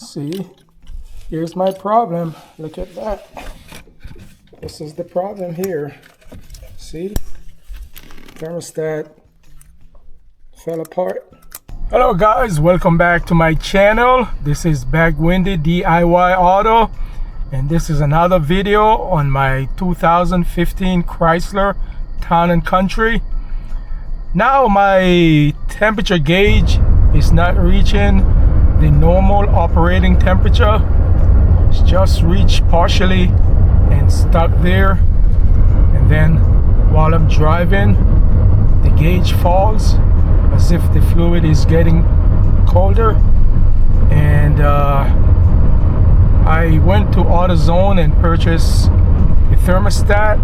See, here's my problem. Look at that. This is the problem here. See, thermostat fell apart. Hello guys, welcome back to my channel. This is Bagwindy DIY Auto, and this is another video on my 2015 Chrysler Town Country. Now my temperature gauge is not reaching the normal operating temperature. It's just reached partially and stuck there, and then while I'm driving the gauge falls as if the fluid is getting colder. And I went to AutoZone and purchased a thermostat,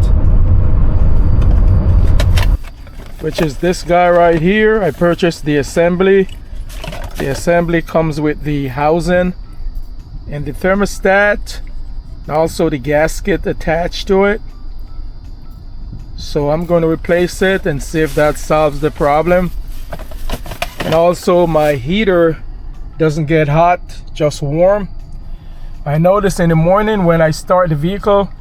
which is this guy right here. I purchased the assembly. The assembly comes with the housing and the thermostat, also the gasket attached to it. So I'm going to replace it and see if that solves the problem. And also my heater doesn't get hot, just warm. I noticed in the morning when I start the vehicle,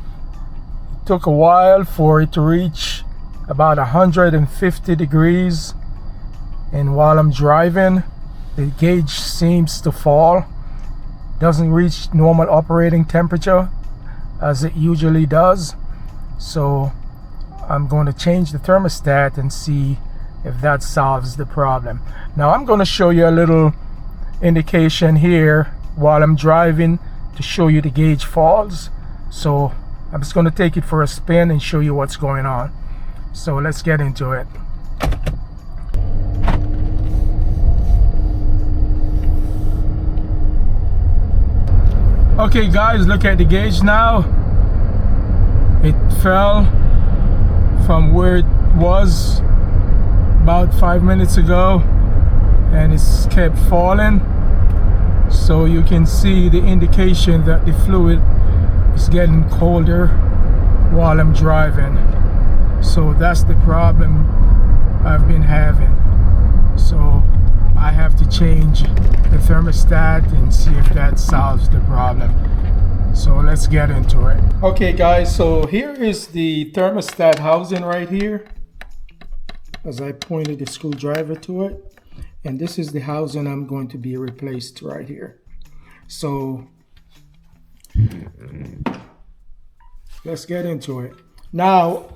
it took a while for it to reach about 150 degrees, and while I'm driving the gauge seems to fall, doesn't reach normal operating temperature as it usually does. So I'm going to change the thermostat and see if that solves the problem. Now I'm going to show you a little indication here while I'm driving to show you the gauge falls. So I'm just going to take it for a spin and show you what's going on. So let's get into it. Okay guys, look at the gauge now. It fell from where it was about 5 minutes ago, and it's kept falling. So you can see the indication that the fluid is getting colder while I'm driving. So that's the problem I've been having. So I have to change the thermostat and see if that solves the problem. So let's get into it. Okay guys, so here is the thermostat housing right here, as I pointed the screwdriver to it. And this is the housing I'm going to be replaced right here. So let's get into it. Now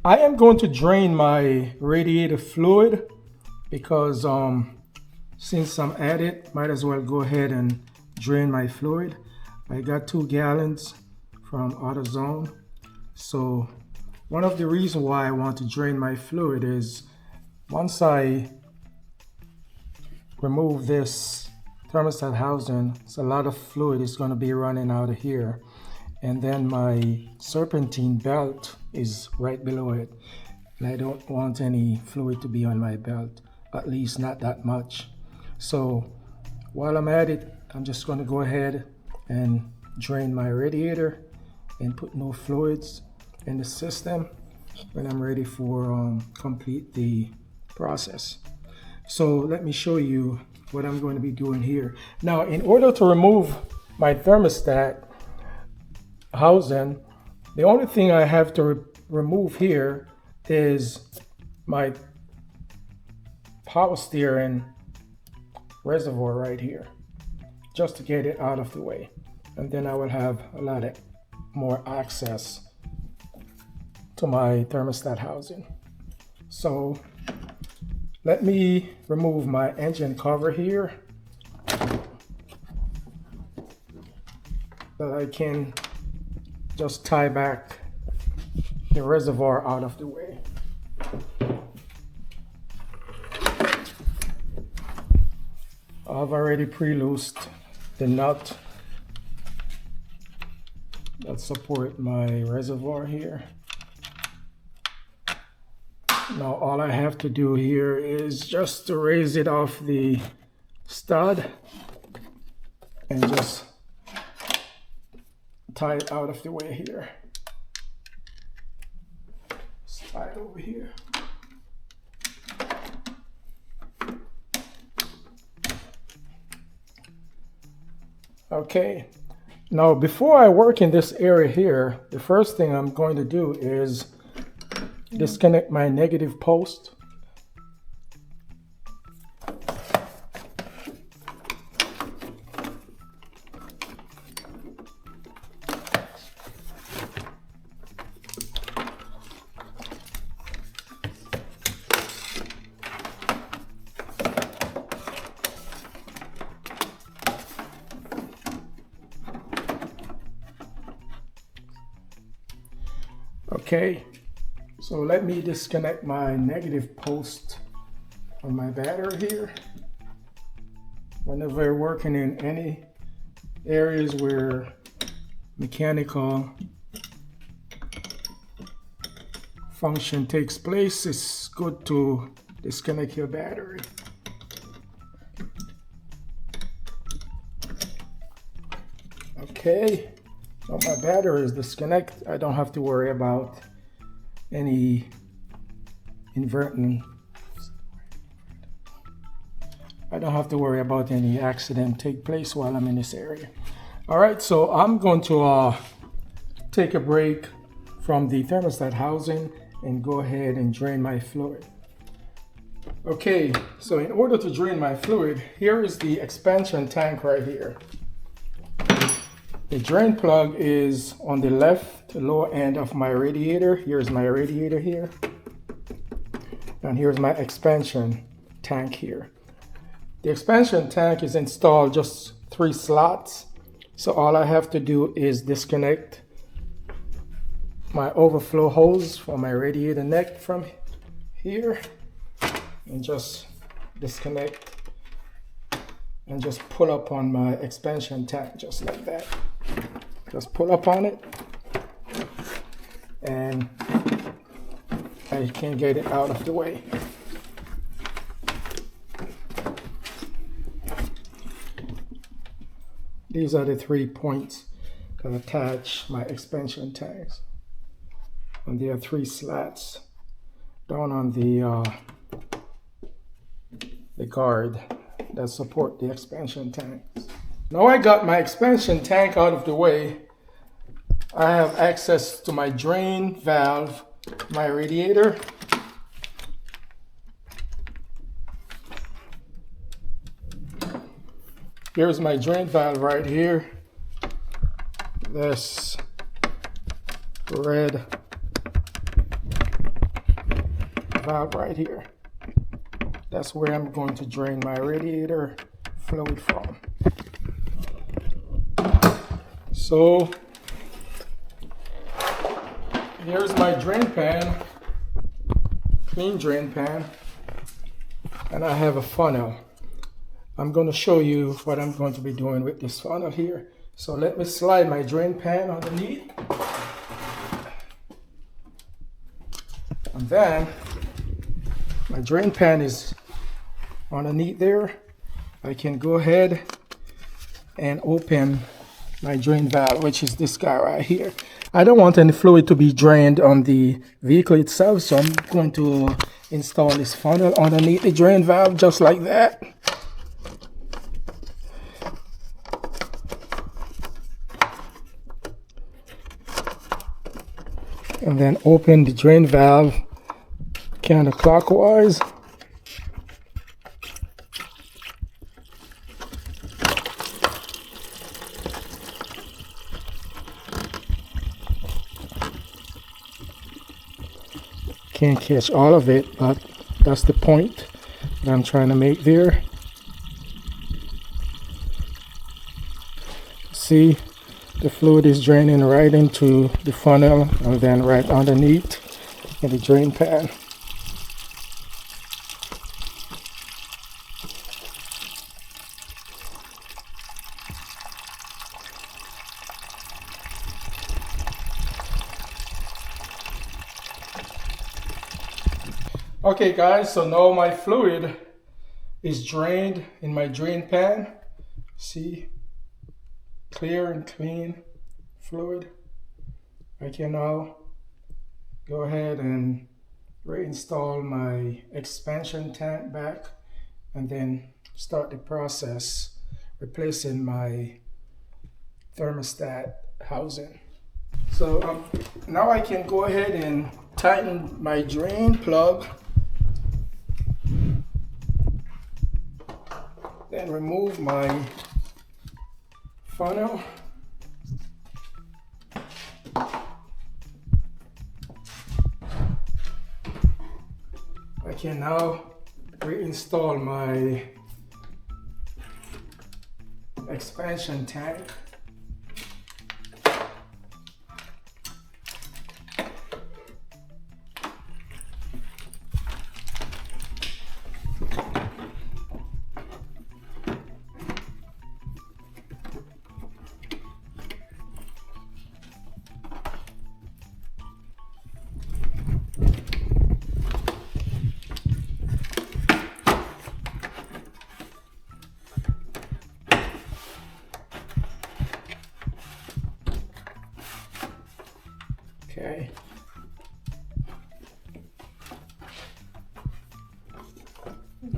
I am going to drain my radiator fluid because since I'm at it, might as well go ahead and drain my fluid. I got 2 gallons from AutoZone. So one of the reasons why I want to drain my fluid is once I remove this thermostat housing, it's a lot of fluid is going to be running out of here. And then my serpentine belt is right below it. And I don't want any fluid to be on my belt, at least not that much. So while I'm at it, I'm just going to go ahead and drain my radiator and put no fluids in the system when I'm ready for complete the process. So let me show you what I'm going to be doing here. Now, in order to remove my thermostat housing, the only thing I have to remove here is my power steering reservoir right here, just to get it out of the way, and then I will have a lot of more access to my thermostat housing. So let me remove my engine cover here so I can just tie back the reservoir out of the way. I've already pre-loosed the nut that support my reservoir here. Now all I have to do here is just to raise it off the stud and just tie it out of the way here. Let's tie it over here. Okay, now before I work in this area here, the first thing I'm going to do is disconnect my negative post. Okay, so let me disconnect my negative post on my battery here. Whenever you're working in any areas where mechanical function takes place, it's good to disconnect your battery. Okay. So my battery is disconnected. I don't have to worry about any inverting. I don't have to worry about any accident take place while I'm in this area. All right, so I'm going to take a break from the thermostat housing and go ahead and drain my fluid. Okay, so in order to drain my fluid, here is the expansion tank right here. The drain plug is on the left lower end of my radiator. Here's my radiator here. And here's my expansion tank here. The expansion tank is installed just 3 slots. So all I have to do is disconnect my overflow hose for my radiator neck from here and just disconnect and just pull up on my expansion tank just like that. Just pull up on it and I can get it out of the way. These are the 3 points that attach my expansion tanks. And there are 3 slats down on the guard that support the expansion tanks. Now I got my expansion tank out of the way. I have access to my drain valve, my radiator. Here's my drain valve right here. This red valve right here. That's where I'm going to drain my radiator fluid from. So here's my drain pan, clean drain pan, and I have a funnel. I'm going to show you what I'm going to be doing with this funnel here. So let me slide my drain pan underneath. And then my drain pan is underneath there. I can go ahead and open my drain valve, which is this guy right here. I don't want any fluid to be drained on the vehicle itself, so I'm going to install this funnel underneath the drain valve just like that. And then open the drain valve counterclockwise. Can't catch all of it, but that's the point that I'm trying to make there. See, the fluid is draining right into the funnel and then right underneath in the drain pan. Okay guys, so now my fluid is drained in my drain pan. See, clear and clean fluid. I can now go ahead and reinstall my expansion tank back and then start the process replacing my thermostat housing. So now I can go ahead and tighten my drain plug, then remove my funnel. I can now reinstall my expansion tank. Okay.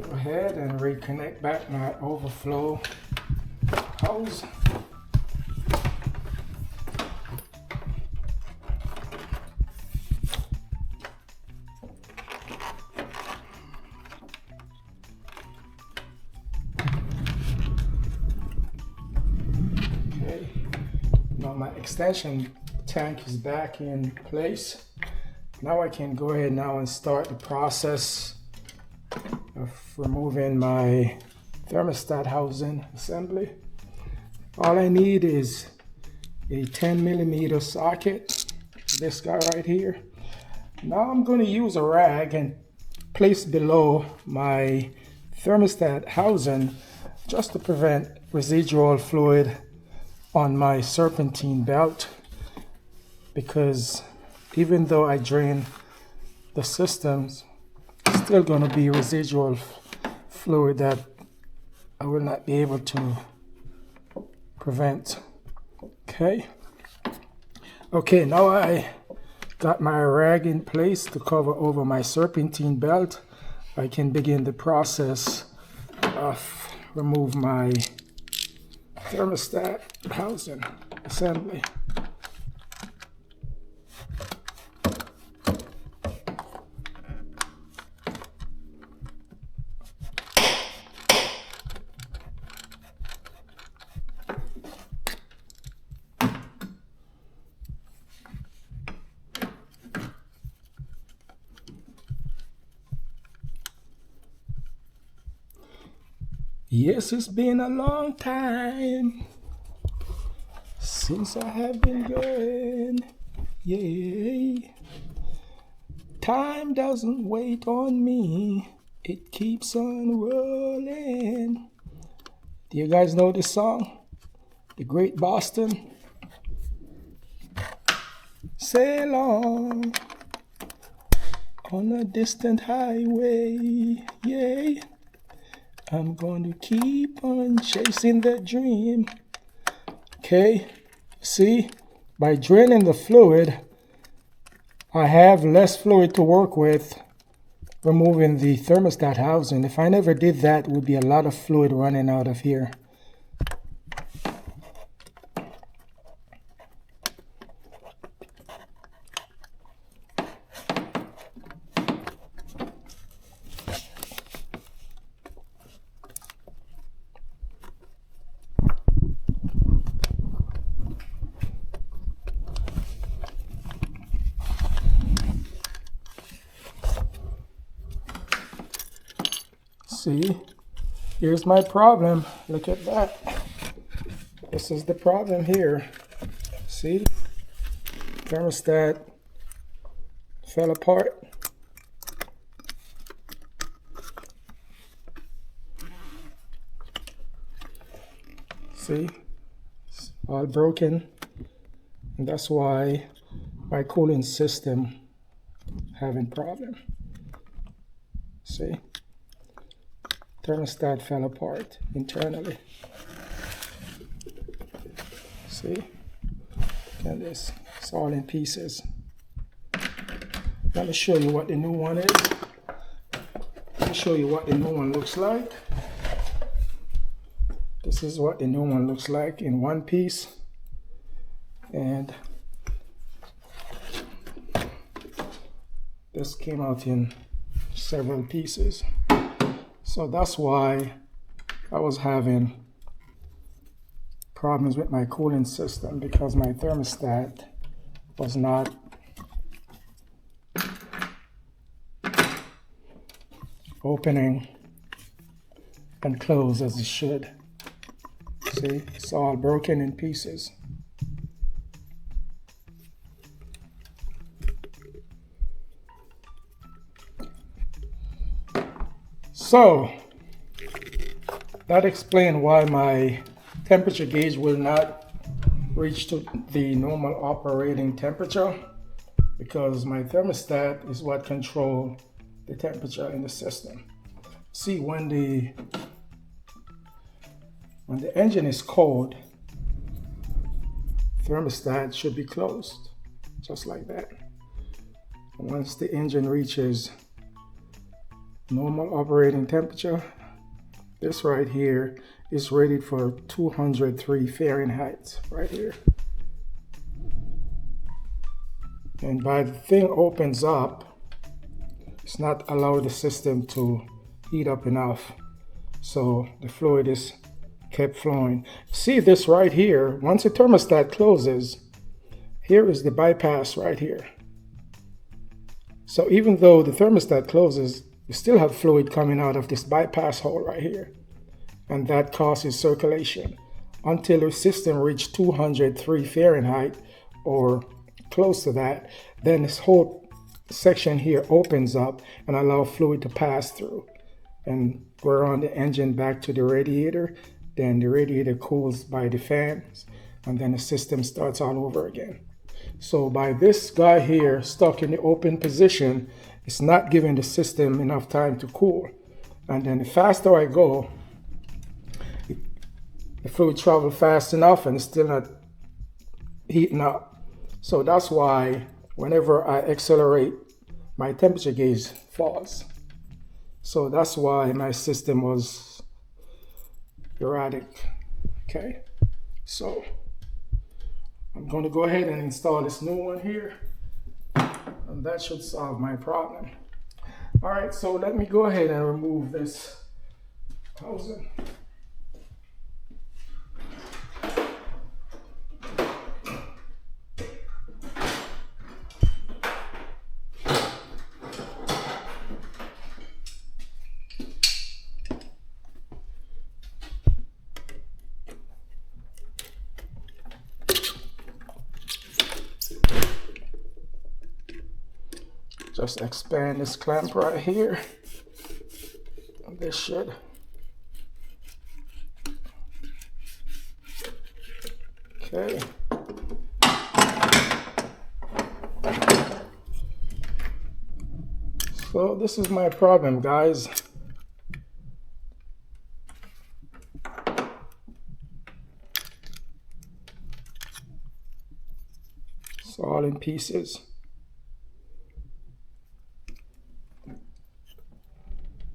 Go ahead and reconnect back my overflow hose. Okay. Now my extension tank is back in place. Now I can go ahead now and start the process of removing my thermostat housing assembly. All I need is a 10mm socket, this guy right here. Now I'm going to use a rag and place below my thermostat housing just to prevent residual fluid on my serpentine belt, because even though I drain the systems, still going to be residual fluid that I will not be able to prevent. Okay, now I got my rag in place to cover over my serpentine belt. I can begin the process of remove my thermostat housing assembly. Yes, it's been a long time since I have been going. Yay. Time doesn't wait on me. It keeps on rolling. Do you guys know this song? The Great Boston. Sail on a distant highway. Yay. I'm going to keep on chasing that dream. Okay, see, by draining the fluid, I have less fluid to work with removing the thermostat housing. If I never did that, would be a lot of fluid running out of here. See, here's my problem. Look at that. This is the problem here. See, thermostat fell apart. See, it's all broken. And that's why my cooling system having problem. See, thermostat fell apart internally. See, look at this, it's all in pieces. Let me show you what the new one is. Let me show you what the new one looks like. This is what the new one looks like in one piece. and this came out in several pieces. So that's why I was having problems with my cooling system, because my thermostat was not opening and close as it should. See, it's all broken in pieces. So that explains why my temperature gauge will not reach to the normal operating temperature, because my thermostat is what controls the temperature in the system. See, when the engine is cold, thermostat should be closed, just like that. Once the engine reaches normal operating temperature, this right here is rated for 203 Fahrenheit right here. And by the thing opens up, it's not allowing the system to heat up enough, so the fluid is kept flowing. See this right here, once the thermostat closes, here is the bypass right here. So even though the thermostat closes, you still have fluid coming out of this bypass hole right here, and that causes circulation until the system reaches 203 Fahrenheit or close to that. Then this whole section here opens up and allow fluid to pass through and go around the engine back to the radiator. Then the radiator cools by the fans, and then the system starts all over again. So by this guy here stuck in the open position, it's not giving the system enough time to cool. And then the faster I go, the fluid travels fast enough and it's still not heating up. So that's why whenever I accelerate, my temperature gauge falls. So that's why my system was erratic. Okay, so I'm going to go ahead and install this new one here, and that should solve my problem. All right, so let me go ahead and remove this housing. Just expand this clamp right here, and this should okay. So this is my problem, guys. It's all in pieces.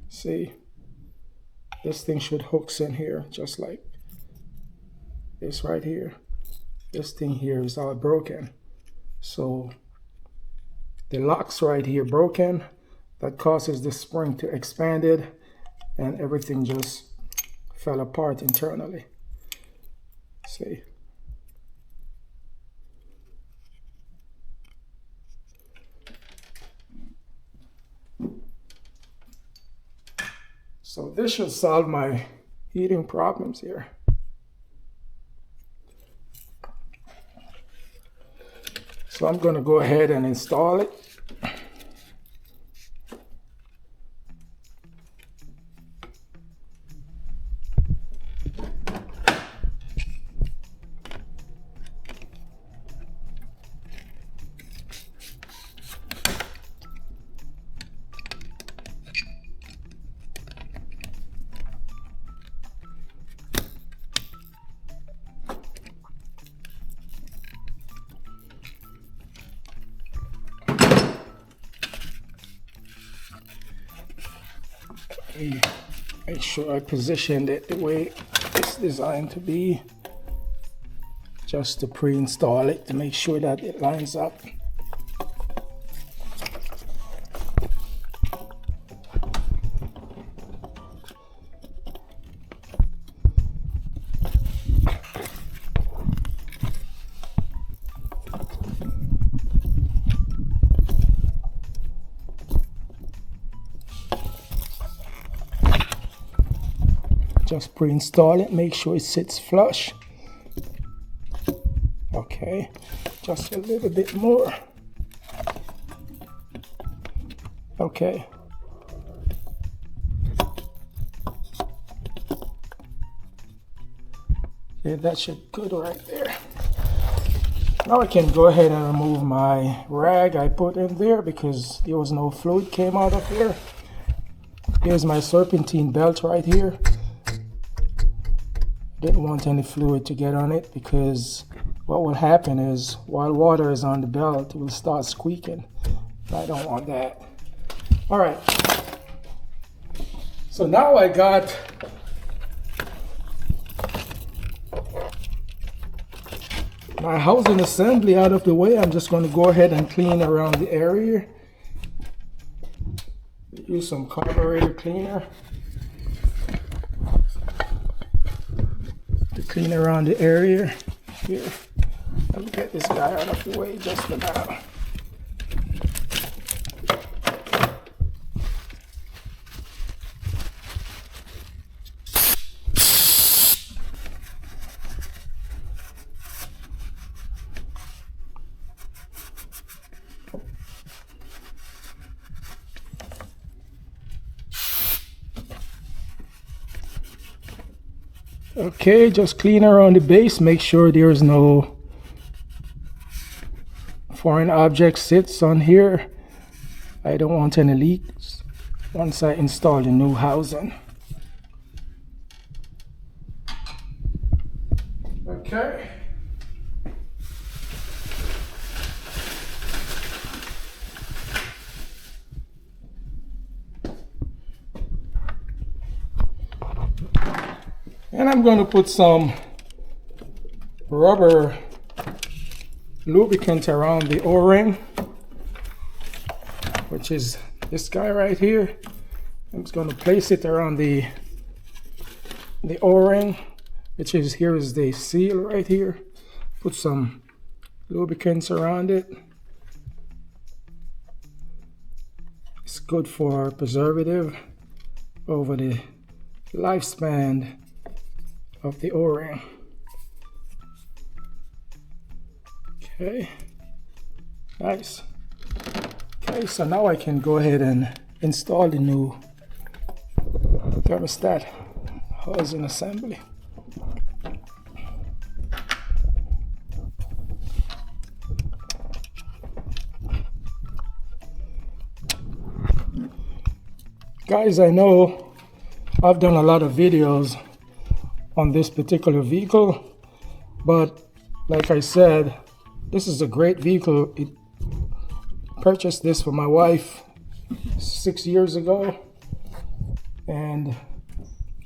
See, this thing should hooks in here, just like this right here. This thing here is all broken. So the locks right here broken. That causes the spring to expand it, and everything just fell apart internally. See. So this should solve my heating problems here. So I'm going to go ahead and install it. Make sure I positioned it the way it's designed to be. just to pre-install it to make sure that it lines up. Just pre-install it, make sure it sits flush. Okay, just a little bit more. Okay. Yeah, that should good right there. Now I can go ahead and remove my rag I put in there because there was no fluid came out of here. Here's my serpentine belt right here. Didn't want any fluid to get on it because what will happen is while water is on the belt, it will start squeaking. I don't want that. All right. So now I got my housing assembly out of the way. I'm just going to go ahead and clean around the area. Use some carburetor cleaner to clean around the area here. Let me get this guy out of the way just for now. Okay, just clean around the base, make sure there's no foreign object sits on here. I don't want any leaks once I install the new housing. Okay. And I'm going to put some rubber lubricant around the O-ring, which is this guy right here. I'm just going to place it around the O-ring, which is here is the seal right here. Put some lubricants around it. It's good for preservative over the lifespan of the O-ring. Okay, nice. Okay, so now I can go ahead and install the new thermostat housing assembly. Guys, I know I've done a lot of videos on this particular vehicle, but like I said, this is a great vehicle. I purchased this for my wife 6 years ago, and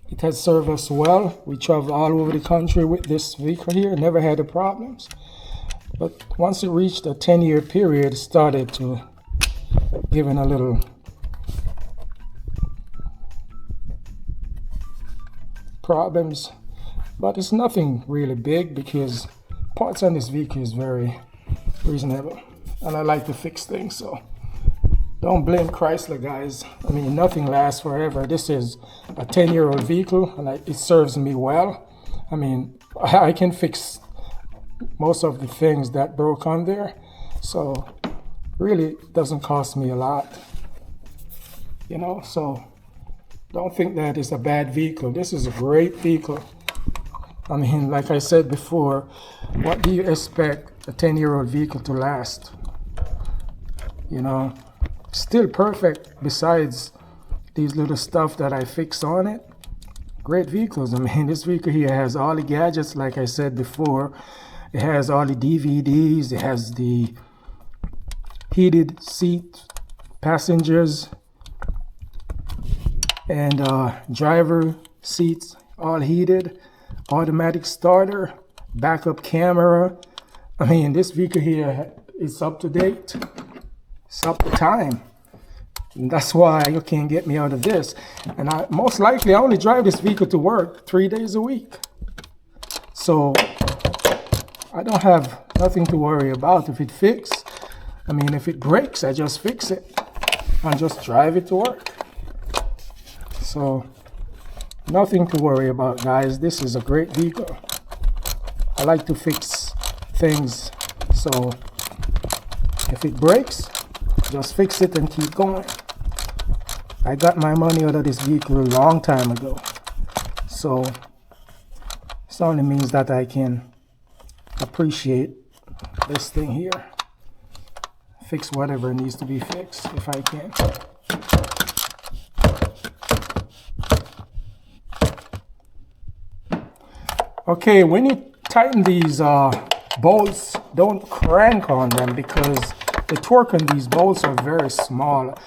it has served us well. We traveled all over the country with this vehicle here, never had any problems. But once it reached a 10-year period, it started to giving a little problems, but it's nothing really big because parts on this vehicle is very reasonable, and I like to fix things. So don't blame Chrysler, guys. I mean, nothing lasts forever. This is a 10-year-old vehicle, and it serves me well. I mean, I can fix most of the things that broke on there, so really it doesn't cost me a lot, you know. So don't think that it's a bad vehicle. This is a great vehicle. I mean, like I said before, what do you expect a 10-year-old vehicle to last? You know, still perfect besides these little stuff that I fix on it. Great vehicles. I mean, this vehicle here has all the gadgets, like I said before. It has all the DVDs. It has the heated seat, passengers, and driver seats, all heated. Automatic starter, backup camera. I mean, this vehicle here is up to date. It's up to time. And that's why you can't get me out of this. And most likely I only drive this vehicle to work 3 days a week. So I don't have nothing to worry about. If it fixes, I mean, if it breaks, I just fix it and just drive it to work. So nothing to worry about, guys. This is a great vehicle. I like to fix things. So if it breaks, just fix it and keep going. I got my money out of this vehicle a long time ago. So it only means that I can appreciate this thing here. Fix whatever needs to be fixed if I can. Okay, when you tighten these bolts, don't crank on them because the torque on these bolts are very small.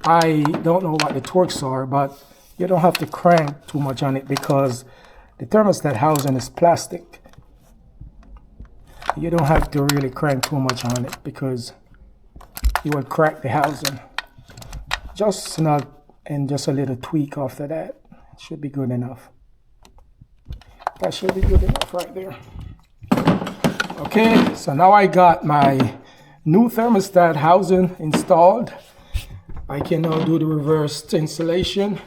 I don't know what the torques are, but you don't have to crank too much on it because the thermostat housing is plastic. You don't have to really crank too much on it because you will crack the housing. Just snug and just a little tweak after that. It should be good enough. That should be good enough right there. Okay, so now I got my new thermostat housing installed. I can now do the reverse installation.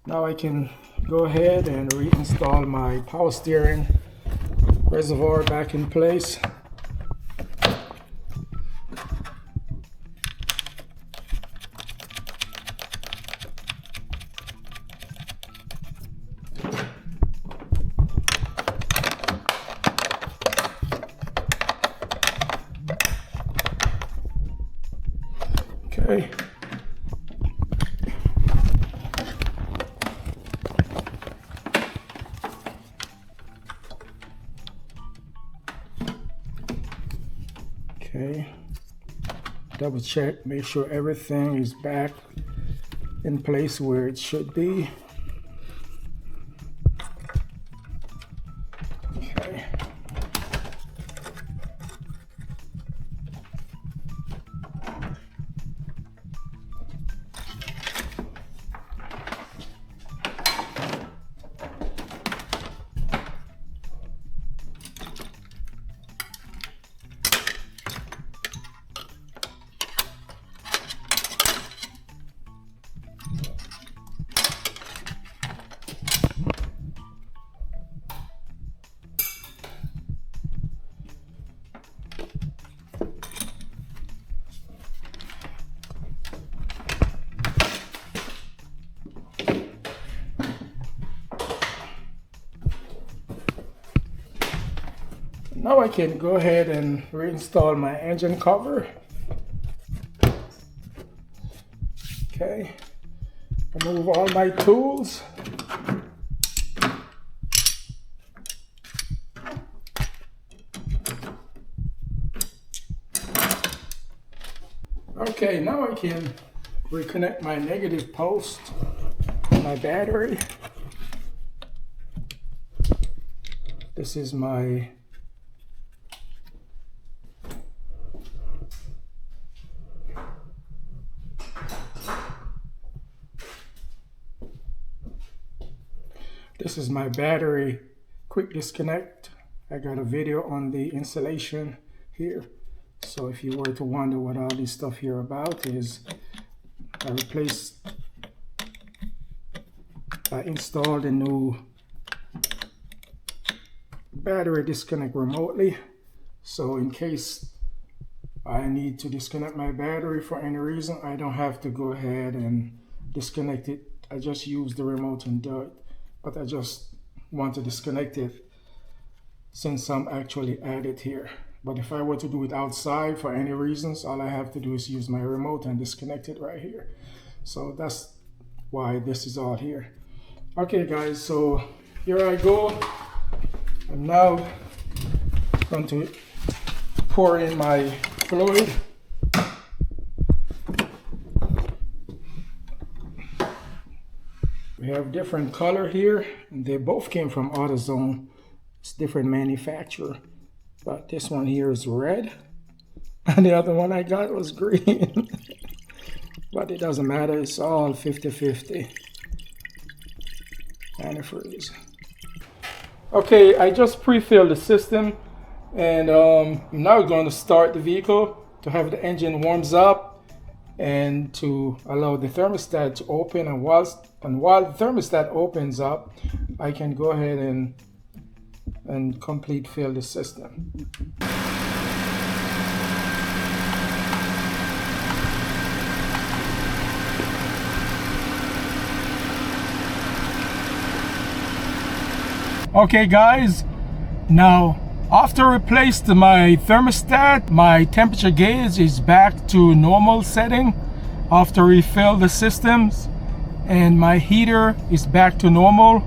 Now I can go ahead and reinstall my power steering reservoir back in place. Okay. Okay, double check, make sure everything is back in place where it should be. Okay. Now I can go ahead and reinstall my engine cover. Okay, remove all my tools. Okay, now I can reconnect my negative post to my battery. This is my battery quick disconnect. I got a video on the installation here. So if you were to wonder what all this stuff here about is, I installed a new battery disconnect remotely. So in case I need to disconnect my battery for any reason, I don't have to go ahead and disconnect it. I just use the remote and do it. But I just want to disconnect it since I'm actually at it here. But if I were to do it outside for any reasons, all I have to do is use my remote and disconnect it right here. So that's why this is all here. Okay guys, so here I go. I'm now going to pour in my fluid. We have different color here, and they both came from AutoZone. It's different manufacturer, but this one here is red and the other one I got was green. But it doesn't matter, it's all 50-50 antifreeze. Okay, I just pre-filled the system, and I'm now going to start the vehicle to have the engine warms up and to allow the thermostat to open. And while the thermostat opens up, I can go ahead and complete fill the system. Okay guys, now after I replaced my thermostat, my temperature gauge is back to normal setting after refill the systems, and my heater is back to normal.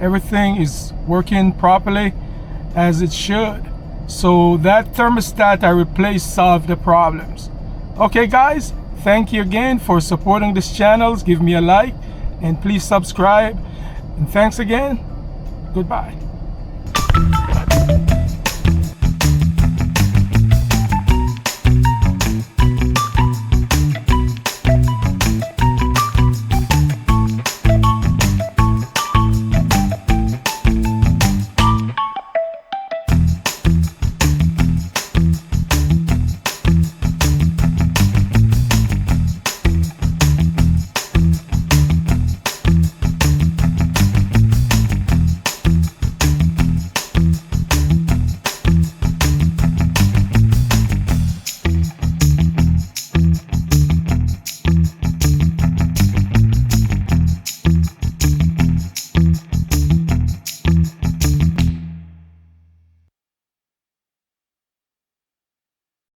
Everything is working properly as it should. So that thermostat I replaced solved the problems. Okay guys, thank you again for supporting this channel. Give me a like and please subscribe, and thanks again. Goodbye.